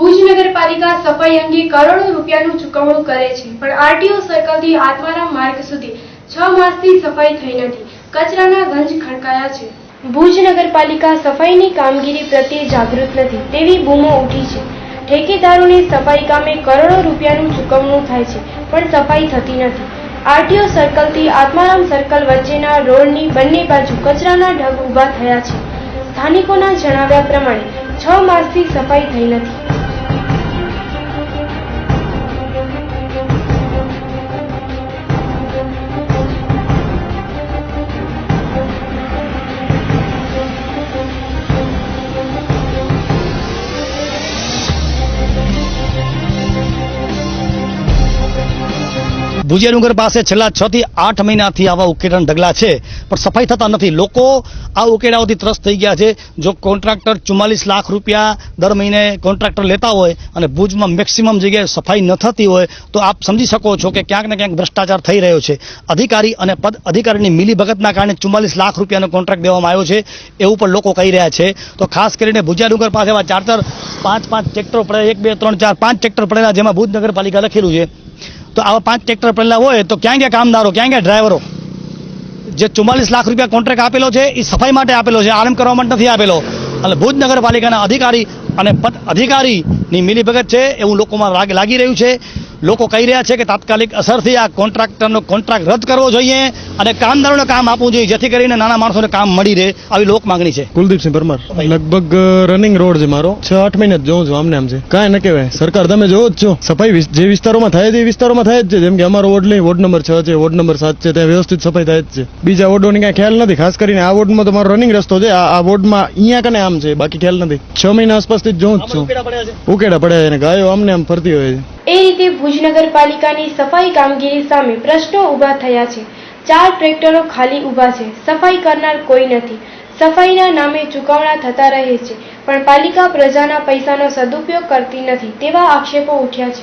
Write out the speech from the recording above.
ભુજ નગરપાલિકા સફાઈ અંગે કરોડો રૂપિયાનું ચૂકવણું કરે છે, પણ આરટીઓ સર્કલથી આત્મારામ માર્ગ સુધી 6 માસથી સફાઈ થઈ નથી. કચરાના ગંજ ખડકાયા છે. ભુજ નગરપાલિકા સફાઈની કામગીરી પ્રત્યે જાગૃત નથી તેવી બૂમો ઉઠી છે. ઠેકેદારોને સફાઈ કામે કરોડો રૂપિયાનું ચૂકવણું થાય છે, પણ સફાઈ થતી નથી. આરટીઓ સર્કલથી આત્મારામ સર્કલ વચ્ચેના રોડની બંને બાજુ કચરાના ઢગ ઊભા થયા છે. સ્થાનિકોના જણાવ્યા પ્રમાણે 6 માસથી સફાઈ થઈ નથી. ભુજિયા ડુંગર પાસે છેલ્લા 6 થી 8 મહિનાથી આવા ઉકેડાના ઢગલા છે, પણ સફાઈ થતા નથી. લોકો આ ઉકેડાઓથી ત્રસ્ત થઈ ગયા છે. જો કોન્ટ્રાક્ટર 44 લાખ રૂપિયા દર મહિને કોન્ટ્રાક્ટર લેતા હોય અને ભુજમાં મેક્સિમમ જગ્યાએ સફાઈ ન થતી હોય તો આપ સમજી શકો છો કે ક્યાંક ને ક્યાંક ભ્રષ્ટાચાર થઈ રહ્યો છે. અધિકારી અને પદ અધિકારીની મિલીભગતના કારણે 44 લાખ રૂપિયાનો કોન્ટ્રાક્ટ દેવામાં આવ્યો છે એવું પણ લોકો કહી રહ્યા છે. તો ખાસ કરીને ભુજિયા ડુંગર પાસે એવા 4-5 ટ્રેક્ટરો પડે, 1, 2, 3, 4, 5 ટ્રેક્ટર પડેલા, જેમાં ભુજ નગરપાલિકા લખેલું છે. તો આવા 5 ટ્રેક્ટર પડેલા હોય તો ક્યાં ગયા કામદારો, ક્યાં ગયા ડ્રાઈવરો? જે 44 લાખ રૂપિયા કોન્ટ્રાક્ટ આપેલો છે એ સફાઈ માટે આપેલો છે, આરામ કરવા માટે નથી આપેલો. એટલે ભુજ નગરપાલિકાના અધિકારી અને પદ અધિકારીની મિલીભગત છે એવું લોકોમાં લાગી રહ્યું છે. લોકો કહી રહ્યા છે કે તાત્કાલિક અસરથી આ કોન્ટ્રાક્ટરનો કોન્ટ્રાક્ટ રદ કરવો જોઈએ અને કામદારોને કામ આપવું જોઈએ, જેથી કરીને નાના માણસોને કામ મળી રહે, આવી લોક માંગણી છે. કુલદીપસિંહ પરમાર. લગભગ રનિંગ રોડ છે મારો, 6-8 મહિને જ જોઉં છું. આમને આમ છે, કાંઈ ન કહેવાય. સરકાર તમે જોવો જ છો, સફાઈ જે વિસ્તારોમાં થાય છે એ વિસ્તારોમાં થાય જ છે. જેમ કે અમારો વોર્ડ લઈ, વોર્ડ નંબર 6 છે, વોર્ડ નંબર 7 છે, ત્યાં વ્યવસ્થિત સફાઈ થાય જ છે. બીજા વોર્ડોની કાંઈ ખ્યાલ નથી. ખાસ કરીને આ વોર્ડમાં તો મારો રનિંગ રસ્તો છે. આ વોર્ડમાં અહીંયા કને આમ છે, બાકી ખ્યાલ નથી. 6 મહિના આસપાસથી જ જોઉં જ છું. ઉકેડા પડ્યા છે અને ગાયો આમને આમ ફરતી હોય છે. એ રીતે ભુજ નગરપાલિકાની સફાઈ કામગીરી સામે પ્રશ્નો ઊભા થયા છે. 4 ટ્રેક્ટરો ખાલી ઊભા છે, સફાઈ કરનાર કોઈ નથી. સફાઈના નામે ચૂકવણા થતા રહે છે, પણ પાલિકા પ્રજાના પૈસાનો સદુપયોગ કરતી નથી તેવા આક્ષેપો ઉઠ્યા છે.